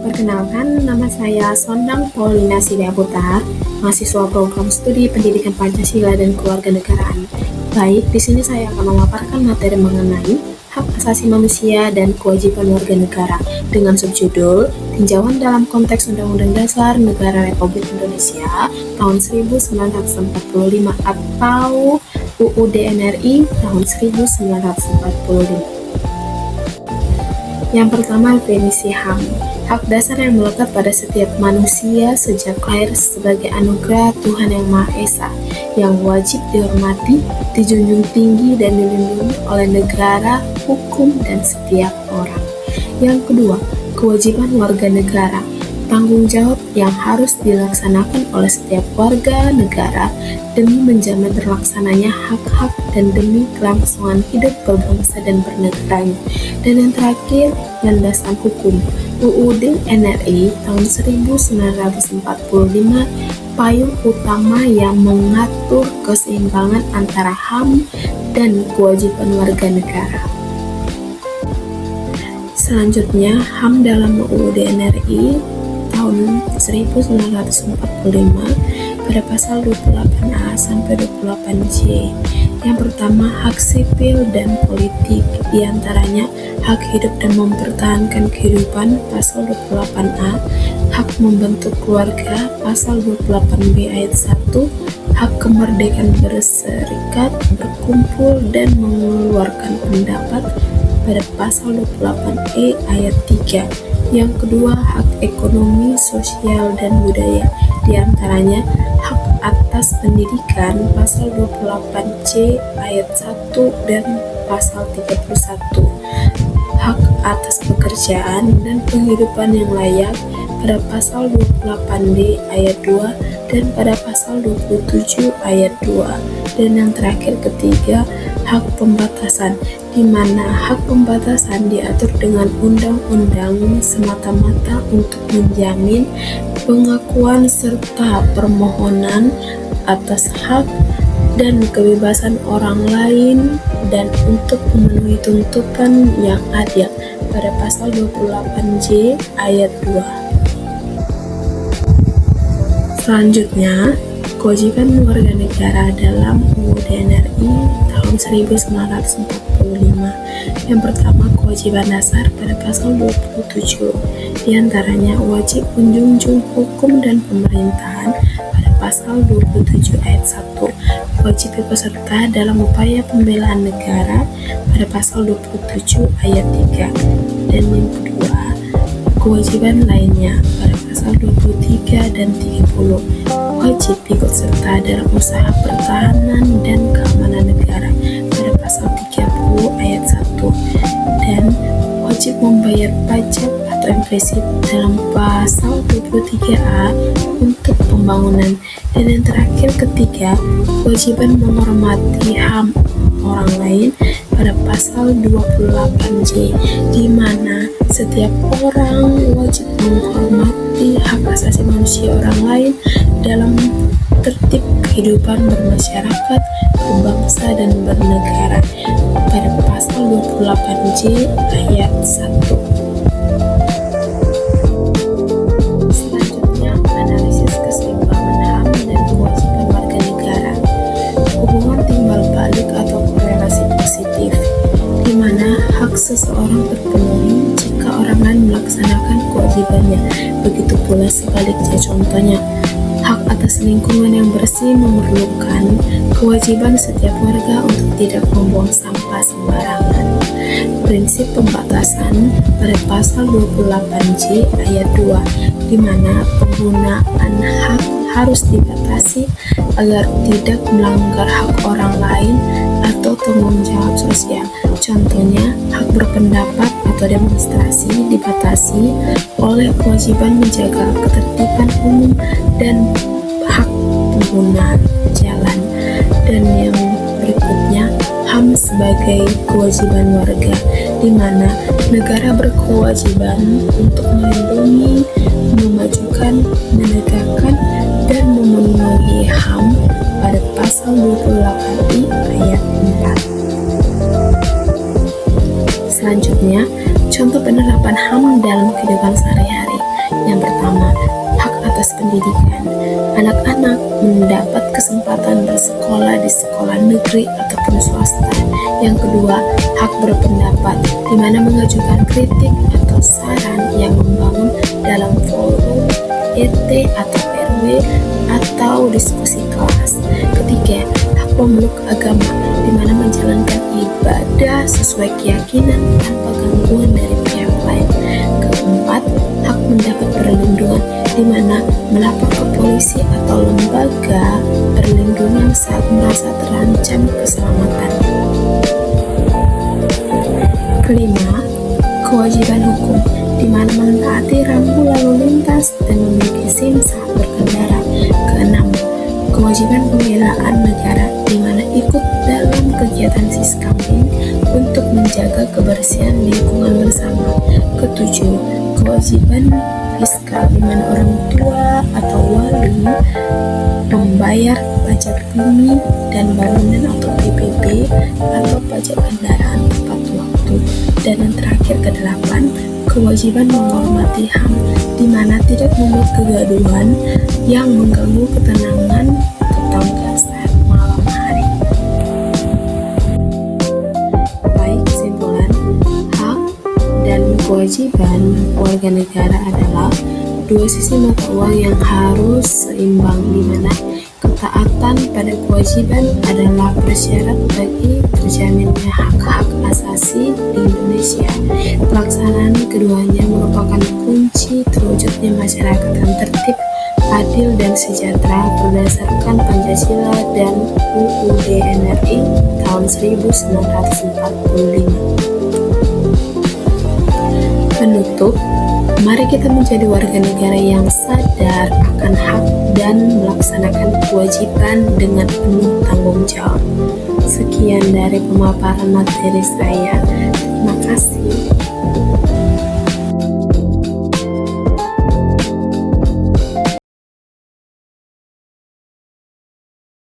Perkenalkan, nama saya Sondang Paulina Sidiaputra, mahasiswa program studi Pendidikan Pancasila dan Kewarganegaraan. Baik, di sini saya akan memaparkan materi mengenai hak asasi manusia dan kewajiban warga negara dengan subjudul Tinjauan dalam konteks Undang-Undang Dasar Negara Republik Indonesia tahun 1945 atau UUD NRI tahun 1945. Yang pertama, definisi HAM. Hak dasar yang melekat pada setiap manusia sejak lahir sebagai anugerah Tuhan Yang Maha Esa, yang wajib dihormati, dijunjung tinggi, dan dilindungi oleh negara, hukum, dan setiap orang. Yang kedua, kewajiban warga negara. Tanggung jawab yang harus dilaksanakan oleh setiap warga negara demi menjamin terlaksananya hak-hak dan demi kelangsungan hidup berbangsa dan bernegaranya. Dan yang terakhir, landasan hukum. UUD NRI tahun 1945 payung utama yang mengatur keseimbangan antara HAM dan kewajiban warga negara. Selanjutnya, HAM dalam UUD NRI tahun 1945 pada pasal 28A sampai 28C. Yang pertama, hak sipil dan politik, diantaranya hak hidup dan mempertahankan kehidupan pasal 28A, hak membentuk keluarga pasal 28B ayat 1, hak kemerdekaan berserikat, berkumpul, dan mengeluarkan pendapat pada pasal 28E ayat 3. Yang kedua, hak ekonomi, sosial, dan budaya, diantaranya hak atas pendidikan pasal 28C ayat 1 dan pasal 31, hak atas pekerjaan dan penghidupan yang layak pada pasal 28D ayat 2 dan pada pasal 27 ayat 2. Dan yang terakhir ketiga, hak pembatasan, di mana hak pembatasan diatur dengan undang-undang semata-mata untuk menjamin pengakuan serta permohonan atas hak dan kebebasan orang lain dan untuk memenuhi tuntutan yang adil pada pasal 28J ayat 2. Selanjutnya, kewajiban warga negara dalam UUD NRI tahun 1945. Yang pertama, kewajiban dasar pada pasal 27, diantaranya wajib menjunjung hukum dan pemerintahan pada pasal 27 ayat 1, wajib ikut serta dalam upaya pembelaan negara pada pasal 27 ayat 3, dan yang kedua, kewajiban lainnya pada pasal 23 dan 30, wajib ikut serta dalam usaha pertahanan dan keamanan negara pada pasal 30 ayat 1, dan wajib membayar pajak atau implisit dalam pasal 23A untuk pembangunan. Dan yang terakhir ketiga, kewajiban menghormati HAM orang lain pada pasal 28J, di mana setiap orang wajib menghormati hak asasi manusia orang lain dalam tertib kehidupan bermasyarakat, berbangsa, dan bernegara pada pasal 28J ayat 1. Selanjutnya, analisis keseimbangan HAM dan kewajiban warga negara. Hubungan timbal balik atau korelasi positif, di mana hak seseorang terpenuhi jika orang lain melaksanakan kewajibannya. Begitu pula sebaliknya, contohnya, hak atas lingkungan yang bersih memerlukan kewajiban setiap warga untuk tidak membuang sampah sembarangan. Prinsip pembatasan pada pasal 28J ayat 2, di mana penggunaan hak harus dibatasi agar tidak melanggar hak orang lain atau tanggung jawab sosial. Contohnya, hak berpendapat atau demonstrasi dibatasi oleh kewajiban menjaga ketertiban umum dan hak pengguna jalan. Dan yang berikutnya, HAM sebagai kewajiban warga, di mana negara berkewajiban untuk melindungi, memajukan, menegakkan, dan memenuhi HAM pada pasal 28I ayat 4. Selanjutnya, contoh penerapan HAM dalam kehidupan sehari-hari. pendidikan. Anak-anak mendapat kesempatan bersekolah di sekolah negeri ataupun swasta. Yang kedua, hak berpendapat, di mana mengajukan kritik atau saran yang membangun dalam forum RT atau RW atau diskusi kelas. Ketiga, hak memeluk agama, di mana menjalankan ibadah sesuai keyakinan tanpa gangguan dari pihak lain. Keempat, hak mendapat perlindungan, di mana melapor ke polisi atau lembaga perlindungan saat merasa terancam keselamatan. Kelima, kewajiban hukum, di mana mentaati rambu lalu lintas dan memiliki SIM saat berkendara. Keenam, kewajiban pembelaan negara, di mana ikut dalam kegiatan Siskamping untuk menjaga kebersihan lingkungan bersama. Ketujuh, kewajiban fiskal, di mana orang tua atau wali membayar pajak bumi dan bangunan atau PBB atau pajak kendaraan tepat waktu. Dan yang terakhir kedelapan, kewajiban menghormati HAM, di mana tidak membuat kegaduhan yang mengganggu ketenangan tetangga saat malam hari. Baik, kesimpulan, hak dan kewajiban warga negara adalah dua sisi mata uang yang harus seimbang, di mana ketaatan pada kewajiban adalah persyarat bagi terjaminnya hak-hak asasi di Indonesia. Pelaksanaan keduanya merupakan kunci terwujudnya masyarakat yang tertib, adil, dan sejahtera berdasarkan Pancasila dan UUD NRI tahun 1945. Penutup, mari kita menjadi warga negara yang sadar akan hak dan melaksanakan kewajiban dengan penuh tanggung jawab. Sekian dari pemaparan materi saya. Terima kasih.